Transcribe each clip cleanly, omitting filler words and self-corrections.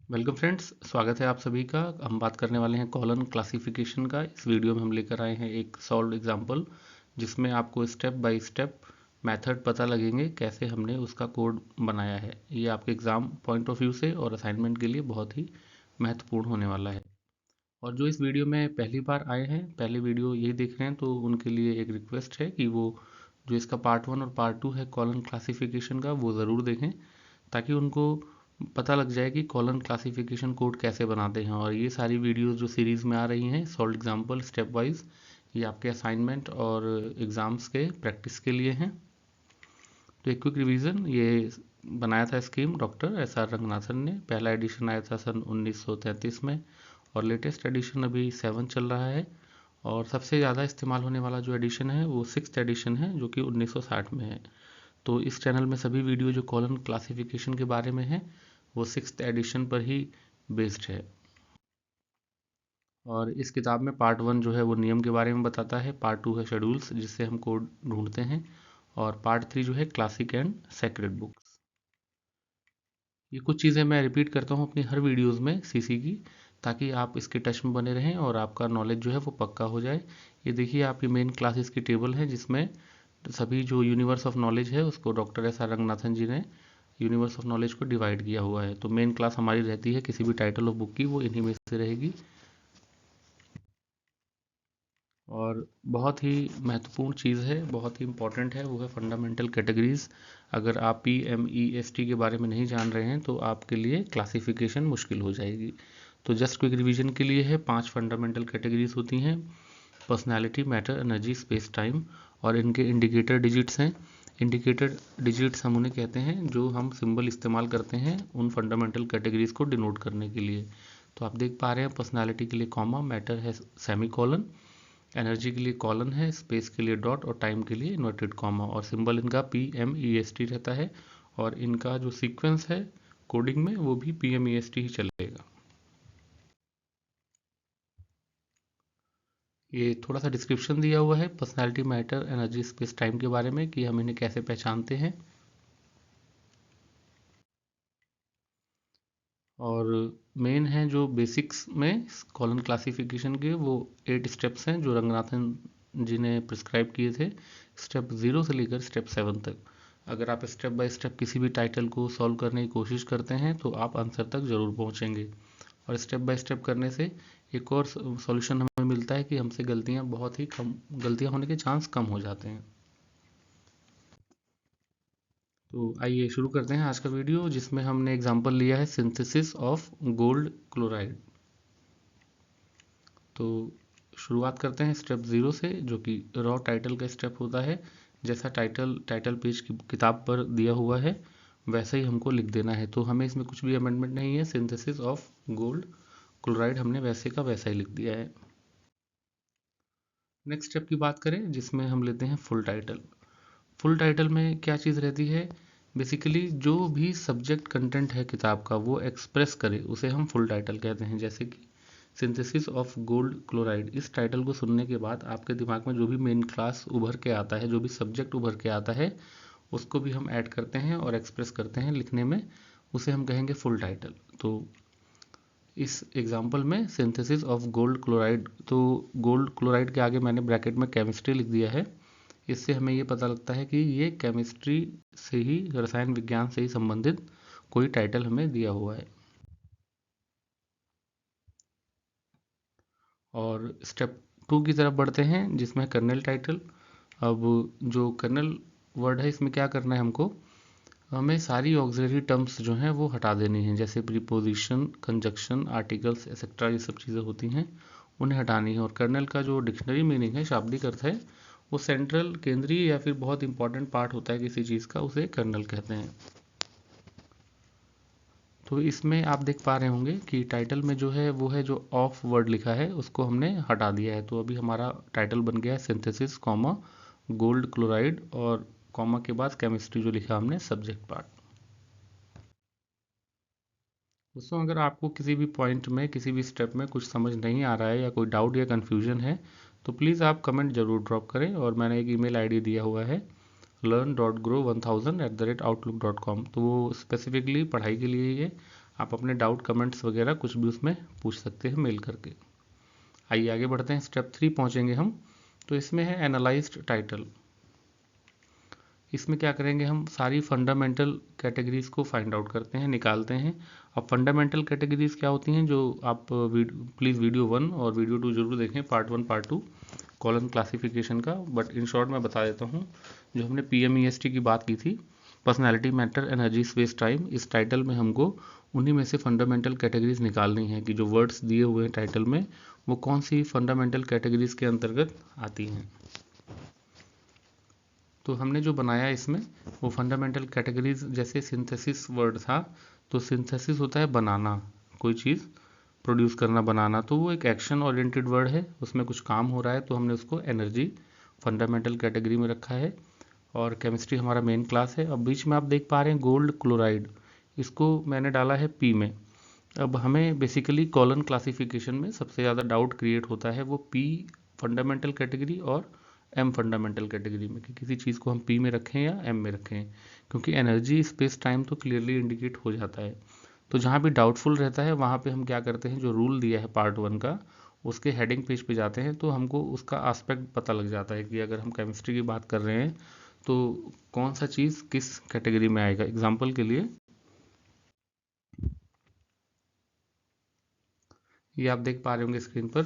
Welcome friends, स्वागत है आप सभी का। हम बात करने वाले हैं कॉलन क्लासिफिकेशन का। इस वीडियो में हम लेकर आए हैं एक सॉल्व एग्जांपल जिसमें आपको स्टेप बाय स्टेप मेथड पता लगेंगे कैसे हमने उसका कोड बनाया है। ये आपके एग्ज़ाम पॉइंट ऑफ व्यू से और असाइनमेंट के लिए बहुत ही महत्वपूर्ण होने वाला है। और जो इस वीडियो में पहली बार आए हैं, पहले वीडियो यही देख रहे हैं, तो उनके लिए एक रिक्वेस्ट है कि वो जो इसका पार्ट 1 और पार्ट 2 है कॉलन क्लासिफिकेशन का, वो ज़रूर देखें ताकि उनको पता लग जाए कि कॉलन क्लासिफिकेशन कोड कैसे बनाते हैं। और ये सारी वीडियोस जो सीरीज़ में आ रही हैं सॉल्व एग्जांपल स्टेप वाइज, ये आपके असाइनमेंट और एग्ज़ाम्स के प्रैक्टिस के लिए हैं। तो एक क्विक रिवीजन, ये बनाया था scheme doctor S R Ranganathan ने। पहला एडिशन आया था सन 1933 में और लेटेस्ट एडिशन अभी 7 चल रहा है। और सबसे ज़्यादा इस्तेमाल होने वाला जो एडिशन है वो 6th एडिशन है जो कि 1960 में है। तो इस चैनल में सभी वीडियो जो कॉलन क्लासिफिकेशन के बारे में है वो 6th एडिशन पर ही बेस्ड है। और इस किताब में पार्ट 1 जो है वो नियम के बारे में बताता है, पार्ट 2 है शेड्यूल्स जिससे हम कोड ढूंढते हैं, और पार्ट 3 जो है क्लासिक एंड सेक्रेड बुक्स। ये कुछ चीज़ें मैं रिपीट करता हूँ अपनी हर वीडियोज़ में सीसी की, ताकि आप इसके टच में बने रहें और आपका नॉलेज जो है वो पक्का हो जाए। ये देखिए आपकी मेन क्लासेस की टेबल है जिसमें सभी जो यूनिवर्स ऑफ नॉलेज है उसको डॉक्टर एस आर रंगनाथन जी ने यूनिवर्स ऑफ नॉलेज को डिवाइड किया हुआ है। तो मेन क्लास हमारी रहती है किसी भी टाइटल ऑफ बुक की, वो इन्हीं में से रहेगी। और बहुत ही महत्वपूर्ण चीज़ है, बहुत ही इम्पॉर्टेंट है, वो है फंडामेंटल कैटेगरीज। अगर आप PMEST के बारे में नहीं जान रहे हैं तो आपके लिए क्लासिफिकेशन मुश्किल हो जाएगी। तो जस्ट क्विक रिवीजन के लिए है, 5 फंडामेंटल कैटेगरीज होती हैं: personality, matter, energy, space, time. और इनके इंडिकेटर डिजिट्स हैं। इंडिकेटर डिजिट्स हम उन्हें कहते हैं जो हम सिंबल इस्तेमाल करते हैं उन फंडामेंटल कैटेगरीज को डिनोट करने के लिए। तो आप देख पा रहे हैं पर्सनैलिटी के लिए कॉमा, मैटर है सेमी कॉलन, एनर्जी के लिए कॉलन है, स्पेस के लिए डॉट और टाइम के लिए इन्वर्टेड कॉमा। और सिंबल इनका PMEST रहता है। और इनका जो सीक्वेंस है कोडिंग में वो भी PMEST ही चलेगा। ये थोड़ा सा डिस्क्रिप्शन दिया हुआ है personality, matter, energy, space, time के बारे में कि हम इन्हें कैसे पहचानते हैं। और मेन है जो बेसिक्स में कॉलन क्लासिफिकेशन के, वो 8 स्टेप्स हैं जो रंगनाथन जी ने प्रिस्क्राइब किए थे, स्टेप 0 से लेकर स्टेप 7 तक। अगर आप स्टेप बाय स्टेप किसी भी टाइटल को सॉल्व करने की कोशिश करते हैं तो आप आंसर तक ज़रूर पहुंचेंगे। और स्टेप बाय स्टेप करने से एक और सॉल्यूशन हमें मिलता है कि हमसे गलतियां बहुत ही कम, गलतियां होने के चांस कम हो जाते हैं। तो आइए शुरू करते हैं आज का वीडियो, जिसमें हमने एग्जांपल लिया है सिंथेसिस ऑफ गोल्ड क्लोराइड। तो शुरुआत करते हैं स्टेप 0 से, जो कि रॉ टाइटल का स्टेप होता है। जैसा टाइटल पेज की किताब पर दिया हुआ है वैसे ही हमको लिख देना है। तो हमें इसमें कुछ भी अमेंडमेंट नहीं है, सिंथेसिस ऑफ गोल्ड क्लोराइड हमने वैसे का वैसा ही लिख दिया है। नेक्स्ट स्टेप की बात करें जिसमें हम लेते हैं फुल टाइटल। फुल टाइटल में क्या चीज़ रहती है? बेसिकली जो भी सब्जेक्ट कंटेंट है किताब का वो एक्सप्रेस करे उसे हम फुल टाइटल कहते हैं। जैसे कि सिंथेसिस ऑफ गोल्ड क्लोराइड, इस टाइटल को सुनने के बाद आपके दिमाग में जो भी मेन क्लास उभर के आता है, जो भी सब्जेक्ट उभर के आता है, उसको भी हम ऐड करते हैं और एक्सप्रेस करते हैं लिखने में, उसे हम कहेंगे फुल टाइटल। तो इस एग्जाम्पल में सिंथेसिस ऑफ गोल्ड क्लोराइड, तो गोल्ड क्लोराइड के आगे मैंने ब्रैकेट में केमिस्ट्री लिख दिया है। इससे हमें ये पता लगता है कि ये केमिस्ट्री से ही, रसायन विज्ञान से ही संबंधित कोई टाइटल हमें दिया हुआ है। और स्टेप 2 की तरफ बढ़ते हैं जिसमें कर्नल टाइटल। अब जो कर्नल वर्ड है इसमें क्या करना है हमको, हमें सारी ऑक्सिलरी टर्म्स जो हैं वो हटा देनी है, जैसे प्रीपोजिशन, कंजक्शन, आर्टिकल्स एक्सेट्रा, ये सब चीज़ें होती हैं उन्हें हटानी है। और कर्नल का जो डिक्शनरी मीनिंग है, शाब्दिक अर्थ है, वो सेंट्रल, केंद्रीय या फिर बहुत इंपॉर्टेंट पार्ट होता है किसी चीज़ का, उसे कर्नल कहते हैं। तो इसमें आप देख पा रहे होंगे कि टाइटल में जो है वो है जो ऑफ वर्ड लिखा है उसको हमने हटा दिया है। तो अभी हमारा टाइटल बन गया है सिंथेसिस कॉमा गोल्ड क्लोराइड, और कॉमा के बाद केमिस्ट्री जो लिखा हमने सब्जेक्ट पार्ट। दोस्तों, अगर आपको किसी भी पॉइंट में, किसी भी स्टेप में कुछ समझ नहीं आ रहा है या कोई डाउट या कन्फ्यूजन है तो प्लीज़ आप कमेंट ज़रूर ड्रॉप करें। और मैंने एक ईमेल आईडी दिया हुआ है learn.grow1000@outlook.com, तो वो स्पेसिफिकली पढ़ाई के लिए ही है। आप अपने डाउट कमेंट्स वगैरह कुछ भी उसमें पूछ सकते हैं मेल करके। आइए आगे बढ़ते हैं, स्टेप 3 पहुंचेंगे हम। तो इसमें है एनालाइज्ड टाइटल। इसमें क्या करेंगे, हम सारी फंडामेंटल कैटेगरीज को फाइंड आउट करते हैं, निकालते हैं। अब फंडामेंटल कैटेगरीज क्या होती हैं, जो आप प्लीज़ वीडियो 1 और वीडियो 2 जरूर देखें, पार्ट 1 पार्ट 2 कॉलम क्लासिफिकेशन का। बट इन शॉर्ट मैं बता देता हूँ। जो हमने PMEST की बात की थी, personality matter energy space time, इस टाइटल में हमको उन्हीं में से फंडामेंटल कैटेगरीज निकालनी है कि जो वर्ड्स दिए हुए हैं टाइटल में वो कौन सी फंडामेंटल कैटेगरीज के अंतर्गत आती हैं। तो हमने जो बनाया इसमें वो फंडामेंटल कैटेगरीज, जैसे सिंथेसिस वर्ड था, तो सिंथेसिस होता है बनाना, कोई चीज़ प्रोड्यूस करना, बनाना, तो वो एक एक्शन ओरिएंटेड वर्ड है, उसमें कुछ काम हो रहा है, तो हमने उसको एनर्जी फंडामेंटल कैटेगरी में रखा है। और केमिस्ट्री हमारा मेन क्लास है। अब बीच में आप देख पा रहे हैं गोल्ड क्लोराइड, इसको मैंने डाला है पी में। अब हमें बेसिकली कॉलन क्लासिफिकेशन में सबसे ज़्यादा डाउट क्रिएट होता है वो पी फंडामेंटल कैटेगरी और एम फंडामेंटल कैटेगरी में, कि किसी चीज़ को हम पी में रखें या एम में रखें, क्योंकि एनर्जी स्पेस टाइम तो क्लियरली इंडिकेट हो जाता है। तो जहाँ भी डाउटफुल रहता है वहाँ पे हम क्या करते हैं, जो रूल दिया है पार्ट 1 का, उसके हेडिंग पेज पे जाते हैं, तो हमको उसका एस्पेक्ट पता लग जाता है कि अगर हम केमिस्ट्री की बात कर रहे हैं तो कौन सा चीज़ किस कैटेगरी में आएगा। एग्जाम्पल के लिए ये आप देख पा रहे होंगे स्क्रीन पर।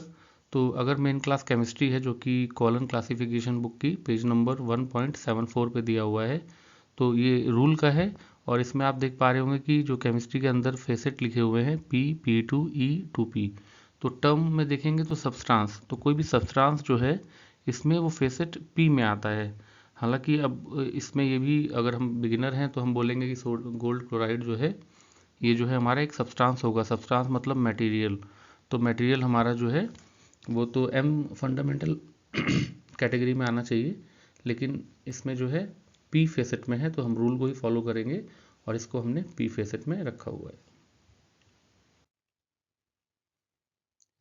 तो अगर मेन क्लास केमिस्ट्री है, जो कि कॉलन क्लासिफिकेशन बुक की पेज नंबर 1.74 पे दिया हुआ है, तो ये रूल का है। और इसमें आप देख पा रहे होंगे कि जो केमिस्ट्री के अंदर फेसेट लिखे हुए हैं P2E2P, तो टर्म में देखेंगे तो सब्सटेंस, तो कोई भी सब्सटेंस जो है इसमें वो फेसेट P में आता है। हालांकि अब इसमें ये भी, अगर हम बिगिनर हैं तो हम बोलेंगे कि गोल्ड क्लोराइड जो है ये जो है हमारा एक सब्सटेंस होगा। सब्सटेंस मतलब मटेरियल, तो मटेरियल हमारा जो है वो तो एम फंडामेंटल कैटेगरी में आना चाहिए, लेकिन इसमें जो है पी फेसेट में है, तो हम रूल को ही फॉलो करेंगे और इसको हमने पी फेसेट में रखा हुआ है।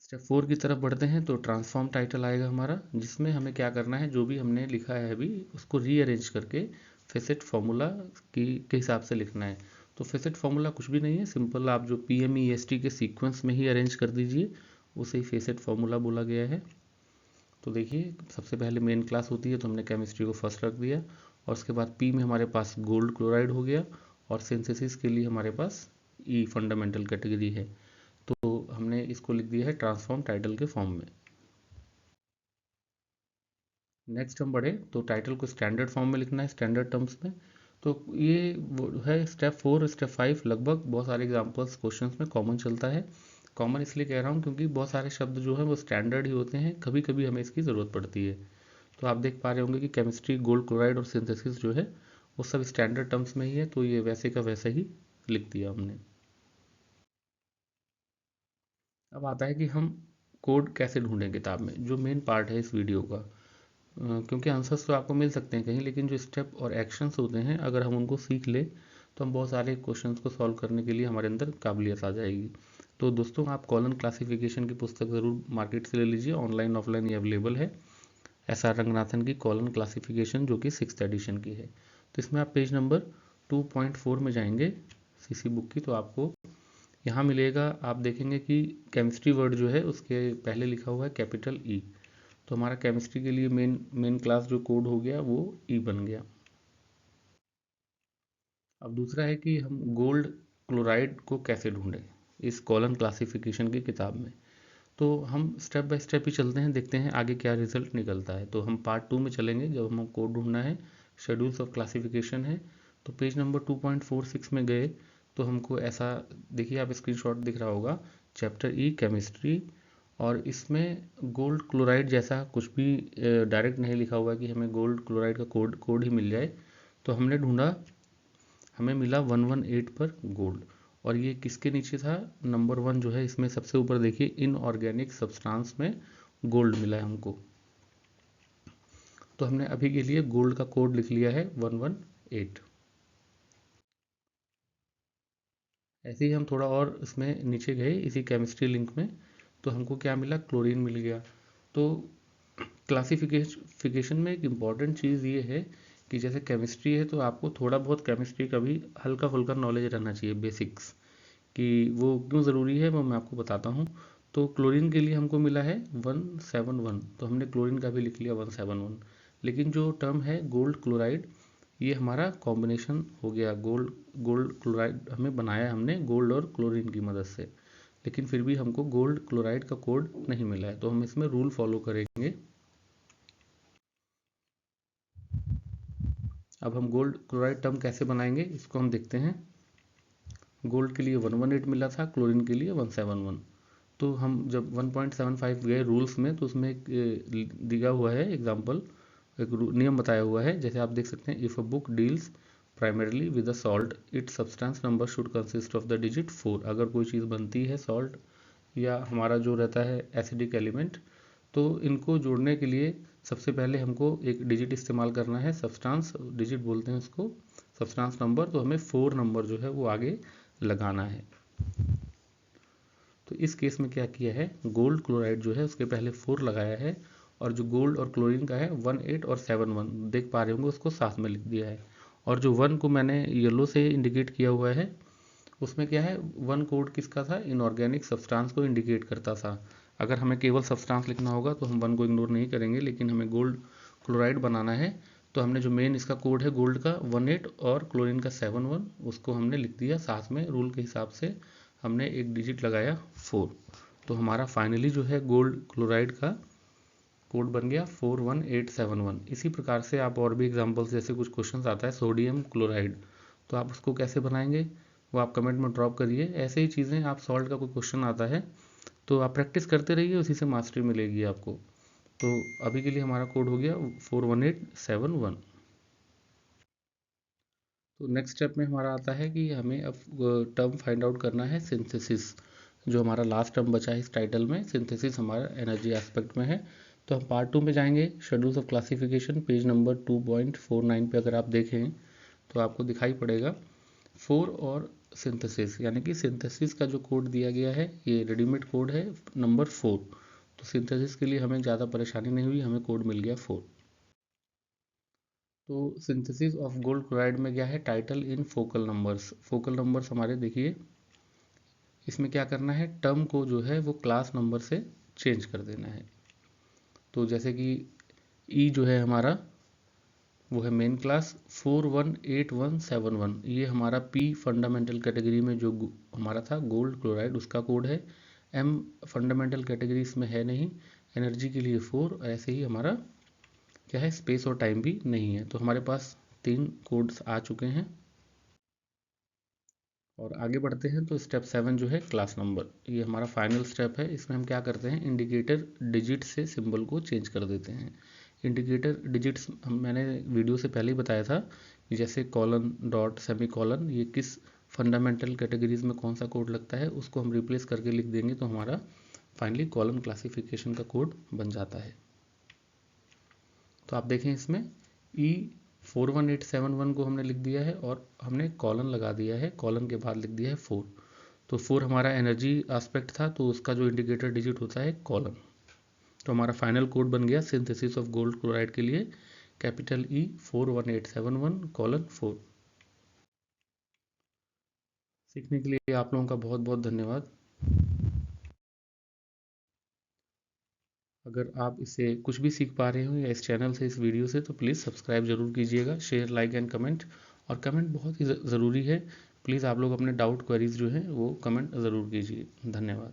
स्टेप 4 की तरफ बढ़ते हैं। तो ट्रांसफॉर्म टाइटल आएगा हमारा, जिसमें हमें क्या करना है, जो भी हमने लिखा है अभी उसको रीअरेंज करके फेसेट फॉर्मूला के हिसाब से लिखना है। तो फेसेट फॉर्मूला कुछ भी नहीं है, सिंपल आप जो PMEST के सीक्वेंस में ही अरेंज कर दीजिए, उसे ही फेसेट फॉर्मूला बोला गया है। तो देखिए, सबसे पहले मेन क्लास होती है तो हमने केमिस्ट्री को फर्स्ट रख दिया, और उसके बाद पी में हमारे पास गोल्ड क्लोराइड हो गया, और सिंथेसिस के लिए हमारे पास ई फंडामेंटल कैटेगरी है। तो हमने इसको लिख दिया है ट्रांसफॉर्म टाइटल के फॉर्म में। नेक्स्ट हम बढ़े तो टाइटल को स्टैंडर्ड फॉर्म में लिखना है, स्टैंडर्ड टर्म्स में। तो ये वो है स्टेप 4। स्टेप 5 लगभग बहुत सारे एग्जांपल्स क्वेश्चंस में कॉमन चलता है। कॉमन इसलिए कह रहा हूँ क्योंकि बहुत सारे शब्द जो है वो स्टैंडर्ड ही होते हैं, कभी कभी हमें इसकी ज़रूरत पड़ती है। तो आप देख पा रहे होंगे कि केमिस्ट्री, गोल्ड क्लोराइड और सिंथेसिस जो है वो सब स्टैंडर्ड टर्म्स में ही है, तो ये वैसे का वैसा ही लिख दिया हमने। अब आता है कि हम कोड कैसे ढूंढें किताब में, जो मेन पार्ट है इस वीडियो का। क्योंकि आंसर्स तो आपको मिल सकते हैं कहीं, लेकिन जो स्टेप और एक्शंस होते हैं अगर हम उनको सीख ले तो हम बहुत सारे क्वेश्चंस को सॉल्व करने के लिए हमारे अंदर काबिलियत आ जाएगी। तो दोस्तों, आप कॉलन क्लासिफिकेशन की पुस्तक ज़रूर मार्केट से ले लीजिए, ऑनलाइन ऑफलाइन ये अवेलेबल है। SR रंगनाथन की कॉलन क्लासिफिकेशन, जो कि 6th एडिशन की है। तो इसमें आप पेज नंबर 2.4 में जाएंगे CC बुक की, तो आपको यहाँ मिलेगा, आप देखेंगे कि केमिस्ट्री वर्ड जो है उसके पहले लिखा हुआ है कैपिटल E। तो हमारा केमिस्ट्री के लिए मेन क्लास जो कोड हो गया वो E बन गया। अब दूसरा है कि हम गोल्ड क्लोराइड को कैसे ढूंढें इस कॉलन क्लासिफिकेशन की किताब में। तो हम स्टेप बाय स्टेप ही चलते हैं, देखते हैं आगे क्या रिजल्ट निकलता है। तो हम पार्ट 2 में चलेंगे, जब हम कोड ढूंढना है, शेड्यूल्स ऑफ क्लासिफिकेशन है। तो पेज नंबर 2.46 में गए तो हमको ऐसा, देखिए आप स्क्रीनशॉट दिख रहा होगा, चैप्टर E केमिस्ट्री, और इसमें गोल्ड क्लोराइड जैसा कुछ भी डायरेक्ट नहीं लिखा हुआ कि हमें गोल्ड क्लोराइड का कोड कोड ही मिल जाए। तो हमने ढूंढा, हमें मिला 118 पर गोल्ड। और ये किसके नीचे था, नंबर 1 जो है इसमें सबसे ऊपर देखिए, इनऑर्गेनिक सब्सटेंस में गोल्ड मिला है हमको। तो हमने अभी के लिए गोल्ड का कोड लिख लिया है 118। ऐसे ही हम थोड़ा और इसमें नीचे गए इसी केमिस्ट्री लिंक में, तो हमको क्या मिला, क्लोरीन मिल गया। तो क्लासिफिकेशन में एक इम्पॉर्टेंट चीज़ ये है कि जैसे केमिस्ट्री है तो आपको थोड़ा बहुत केमिस्ट्री का भी हल्का फुल्का नॉलेज रहना चाहिए, बेसिक्स, कि वो क्यों ज़रूरी है वो मैं आपको बताता हूँ। तो क्लोरीन के लिए हमको मिला है 171, तो हमने क्लोरीन का भी लिख लिया 171। लेकिन जो टर्म है गोल्ड क्लोराइड, ये हमारा कॉम्बिनेशन हो गया। गोल्ड गोल्ड क्लोराइड हमें बनाया हमने गोल्ड और क्लोरीन की मदद से, लेकिन फिर भी हमको गोल्ड क्लोराइड का कोड नहीं मिला है, तो हम इसमें रूल फॉलो करेंगे। अब हम गोल्ड क्लोराइड टर्म कैसे बनाएंगे इसको हम देखते हैं। गोल्ड के लिए 118 मिला था, क्लोरीन के लिए 171। तो हम जब 1.75 गए रूल्स में, तो उसमें एक दिया हुआ है एग्जांपल, एक नियम बताया हुआ है। जैसे आप देख सकते हैं, if a book deals primarily with a salt it's substance number should consist of the digit 4। अगर कोई चीज़ बनती है सॉल्ट या हमारा जो रहता है एसिडिक एलिमेंट, तो इनको जोड़ने के लिए सबसे पहले हमको एक डिजिट इस्तेमाल करना है, सब्सटेंस डिजिट बोलते हैं उसको, सब्सटेंस नंबर। तो हमें 4 नंबर जो है वो आगे लगाना है। तो इस केस में क्या किया है, गोल्ड क्लोराइड जो है उसके पहले 4 लगाया है, और जो गोल्ड और क्लोरीन का है 18 और 71 देख पा रहे होंगे उसको साथ में लिख दिया है। और जो 1 को मैंने येलो से इंडिकेट किया हुआ है, उसमें क्या है, 1 कोड किसका था, इनऑर्गेनिक सब्सटेंस को इंडिकेट करता था। अगर हमें केवल सब्सटेंस लिखना होगा तो हम 1 को इग्नोर नहीं करेंगे, लेकिन हमें गोल्ड क्लोराइड बनाना है, तो हमने जो मेन इसका कोड है गोल्ड का 18 और क्लोरीन का 71, उसको हमने लिख दिया साथ में रूल के हिसाब से। हमने एक डिजिट लगाया 4, तो हमारा फाइनली जो है गोल्ड क्लोराइड का कोड बन गया 41871। इसी प्रकार से आप और भी एग्जांपल्स, जैसे कुछ क्वेश्चंस आता है सोडियम क्लोराइड, तो आप उसको कैसे बनाएंगे वो आप कमेंट में ड्रॉप करिए। ऐसे ही चीज़ें, आप सॉल्ट का कोई क्वेश्चन आता है तो आप प्रैक्टिस करते रहिए, उसी से मास्टरी मिलेगी आपको। तो अभी के लिए हमारा कोड हो गया 41871। तो नेक्स्ट स्टेप में हमारा आता है कि हमें अब टर्म फाइंड आउट करना है सिंथेसिस। जो हमारा लास्ट टर्म बचा है इस टाइटल में, सिंथेसिस हमारा एनर्जी एस्पेक्ट में है। तो हम पार्ट 2 में जाएंगे, schedules of classification, page number 2.49 पे अगर आप देखें तो आपको दिखाई पड़ेगा 4 और सिंथेसिस, यानी कि सिंथेसिस का जो कोड दिया गया है ये रेडीमेड कोड है नंबर 4। तो सिंथेसिस के लिए हमें ज़्यादा परेशानी नहीं हुई, हमें कोड मिल गया 4। तो सिंथेसिस ऑफ गोल्ड क्लोराइड में क्या है, title in focal numbers. Focal numbers हमारे देखिए, इसमें क्या करना है, टर्म को जो है वो क्लास नंबर से चेंज कर देना है। तो जैसे कि ई जो है हमारा वो है मेन क्लास 418171, ये हमारा पी फंडामेंटल कैटेगरी में जो हमारा था गोल्ड क्लोराइड उसका कोड है। एम फंडामेंटल कैटेगरी इसमें है नहीं, एनर्जी के लिए 4, ऐसे ही हमारा क्या है, स्पेस और टाइम भी नहीं है। तो हमारे पास 3 कोड्स आ चुके हैं। और आगे बढ़ते हैं, तो स्टेप 7 जो है क्लास नंबर, ये हमारा फाइनल स्टेप है। इसमें हम क्या करते हैं, इंडिकेटर डिजिट से सिंबल को चेंज कर देते हैं। इंडिकेटर डिजिट्स मैंने वीडियो से पहले ही बताया था कि जैसे कॉलन, डॉट, सेमी कॉलन, ये किस फंडामेंटल कैटेगरीज में कौन सा कोड लगता है उसको हम रिप्लेस करके लिख देंगे, तो हमारा फाइनली कॉलन क्लासिफिकेशन का कोड बन जाता है। तो आप देखें इसमें ई 41871 को हमने लिख दिया है और हमने कॉलन लगा दिया है, कॉलन के बाद लिख दिया है 4। तो 4 हमारा एनर्जी एस्पेक्ट था, तो उसका जो इंडिकेटर डिजिट होता है कॉलन। तो हमारा फाइनल कोड बन गया सिंथेसिस ऑफ गोल्ड क्लोराइड के लिए, कैपिटल ई 41871:4। सीखने के लिए आप लोगों का बहुत बहुत धन्यवाद। अगर आप इससे कुछ भी सीख पा रहे हो या इस चैनल से, इस वीडियो से, तो प्लीज़ सब्सक्राइब जरूर कीजिएगा, शेयर, लाइक एंड कमेंट। और कमेंट बहुत ही ज़रूरी है, प्लीज़ आप लोग अपने डाउट क्वेरीज जो हैं वो कमेंट ज़रूर कीजिए। धन्यवाद।